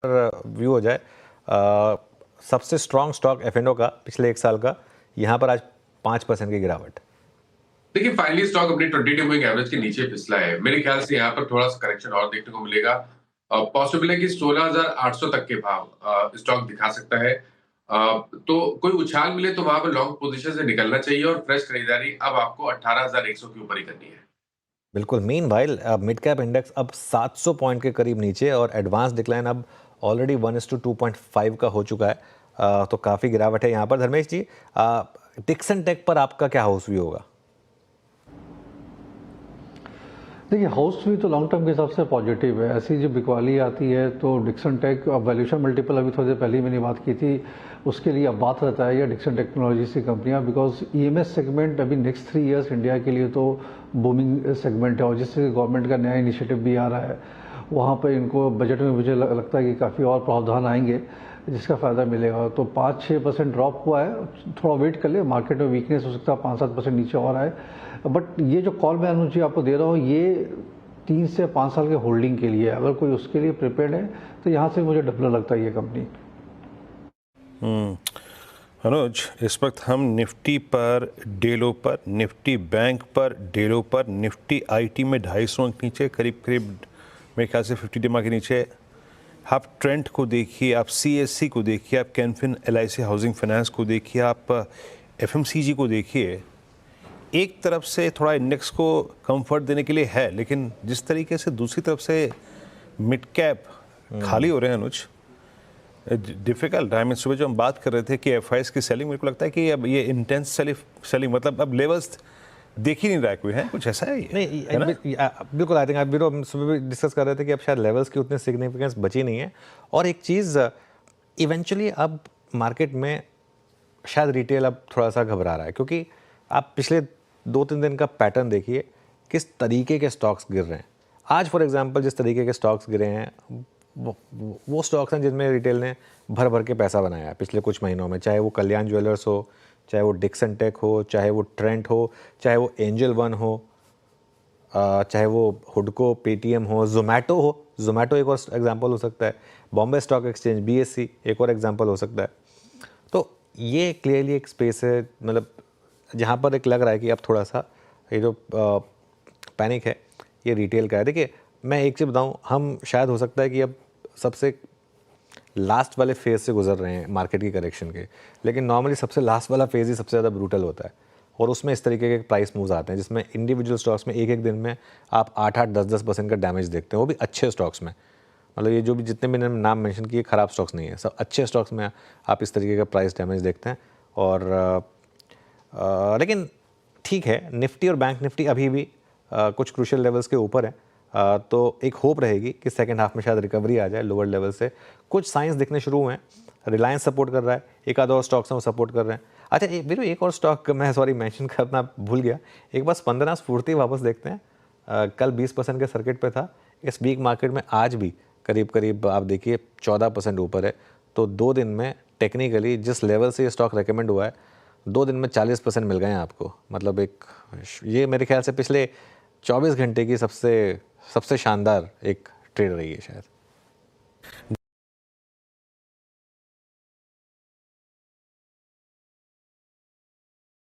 View हो जाए, सबसे स्ट्रॉन्ग स्टॉक एफ का पिछले 1 साल का, यहाँ पर आज 5% की गिरावट। देखिए फाइनली स्टॉक अपनी 20 डे मूविंग एवरेज के नीचे फिसला है। मेरे ख्याल से यहाँ पर थोड़ा सा करेक्शन और देखने को मिलेगा। पॉसिबल है कि 16,800 तक के भाव स्टॉक दिखा सकता है। तो कोई उछाल मिले तो वहां पर लॉन्ग पोजीशन से निकलना चाहिए और फ्रेश खरीदारी अब आपको 18,100 के ऊपर ही करनी है। बिल्कुल। मीनवाइल मिड कैप इंडेक्स अब 700 पॉइंट के करीब नीचे और एडवांस डिक्लाइन अब ऑलरेडी 1:2.5 का हो चुका है। तो काफ़ी गिरावट है यहाँ पर। धर्मेश जी, डिक्सन टेक पर आपका क्या हाउस व्यू होगा? देखिए हाउस भी तो लॉन्ग टर्म के हिसाब से पॉजिटिव है। ऐसी जो बिकवाली आती है तो डिक्सन टेक, अब वैल्यूशन मल्टीपल अभी थोड़ी देर पहले ही मैंने बात की थी, उसके लिए अब बात रहता है या डिक्सन टेक्नोलॉजीज की कंपनियां, बिकॉज ईएमएस सेगमेंट अभी नेक्स्ट 3 इयर्स इंडिया के लिए तो बूमिंग सेगमेंट है। और जिससे गवर्नमेंट का नया इनिशिएटिव भी आ रहा है, वहाँ पर इनको बजट में मुझे लगता है कि काफ़ी और प्रावधान आएंगे जिसका फ़ायदा मिलेगा। तो 5-6% ड्रॉप हुआ है, थोड़ा वेट कर ले, मार्केट में वीकनेस हो सकता है 5-7% नीचे और आए। बट ये जो कॉल मैं अनुज जी आपको दे रहा हूँ, ये 3 से 5 साल के होल्डिंग के लिए, अगर कोई उसके लिए प्रिपेयर्ड है तो यहाँ से मुझे डर लगता है ये कंपनी। अनुज, इस वक्त हम निफ्टी पर, डेलो पर, निफ्टी बैंक पर, डेलो पर, निफ्टी आईटी में 250 अंक नीचे, करीब करीब मेरे ख्याल से 50 डे के नीचे। आप ट्रेंड को देखिए, आप सीएससी को देखिए, आप कैनफिन एलआईसी हाउसिंग फाइनेंस को देखिए, आप एफएमसीजी को देखिए। एक तरफ से थोड़ा इंडेक्स को कंफर्ट देने के लिए है, लेकिन जिस तरीके से दूसरी तरफ से मिड कैप खाली हो रहे हैं अनुज, डिफिकल्ट। आई मीन सुबह जो हम बात कर रहे थे कि एफआईएस की सेलिंग, मेरे को लगता है कि अब ये इंटेंस सेलिंग मतलब अब लेवल्स देख ही नहीं रहा है कोई, है कुछ ऐसा है ये? नहीं, बिल्कुल। आई थिंक आप भी हम सुबह भी डिस्कस कर रहे थे कि अब शायद लेवल्स की उतनी सिग्निफिकेंस बची नहीं है। और एक चीज़, इवेंचुअली अब मार्केट में शायद रिटेल अब थोड़ा सा घबरा रहा है, क्योंकि आप पिछले 2-3 दिन का पैटर्न देखिए, किस तरीके के स्टॉक्स गिर रहे हैं। आज फॉर एग्जांपल जिस तरीके के स्टॉक्स गिरे हैं, वो स्टॉक्स हैं जिनमें रिटेल ने भर भर के पैसा बनाया है पिछले कुछ महीनों में, चाहे वो कल्याण ज्वेलर्स हो, चाहे वो डिक्सन टेक हो, चाहे वो ट्रेंट हो, चाहे वो एंजल वन हो, चाहे वो हुडको, पेटीएम हो, जोमेटो हो। जोमेटो एक और एग्जांपल हो सकता है। बॉम्बे स्टॉक एक्सचेंज, बीएससी एक और एग्जांपल हो सकता है। तो ये क्लियरली एक स्पेस है, मतलब जहाँ पर एक लग रहा है कि अब थोड़ा सा ये जो पैनिक है ये रिटेल का है। देखिए मैं एक चीज़ बताऊँ, हम शायद हो सकता है कि अब सबसे लास्ट वाले फेज़ से गुजर रहे हैं मार्केट की करेक्शन के, लेकिन नॉर्मली सबसे लास्ट वाला फेज़ ही सबसे ज़्यादा ब्रूटल होता है। और उसमें इस तरीके के प्राइस मूव्स आते हैं जिसमें इंडिविजुअल स्टॉक्स में एक दिन में आप 8-8, 10-10% का डैमेज देखते हैं, वो भी अच्छे स्टॉक्स में। मतलब ये जो भी जितने भी नाम मेंशन किए खराब स्टॉक्स नहीं है, सब अच्छे स्टॉक्स में आप इस तरीके का प्राइस डैमेज देखते हैं। और लेकिन ठीक है, निफ्टी और बैंक निफ्टी अभी भी कुछ क्रूशियल लेवल्स के ऊपर है। तो एक होप रहेगी कि सेकंड हाफ में शायद रिकवरी आ जाए लोअर लेवल से। कुछ साइंस दिखने शुरू हुए हैं, रिलायंस सपोर्ट कर रहा है, एक आधा और स्टॉक्स हैं वो सपोर्ट कर रहे हैं। अच्छा वीरू, एक और स्टॉक मैं मेंशन करना भूल गया, एक बार स्पंदना स्फूर्ति वापस देखते हैं। कल 20% के सर्किट पे था, इस वीक मार्केट में आज भी करीब करीब आप देखिए 14% ऊपर है। तो 2 दिन में टेक्निकली जिस लेवल से ये स्टॉक रिकमेंड हुआ है, 2 दिन में 40% मिल गए हैं आपको। मतलब एक ये मेरे ख्याल से पिछले 24 घंटे की सबसे शानदार एक ट्रेड रही है शायद।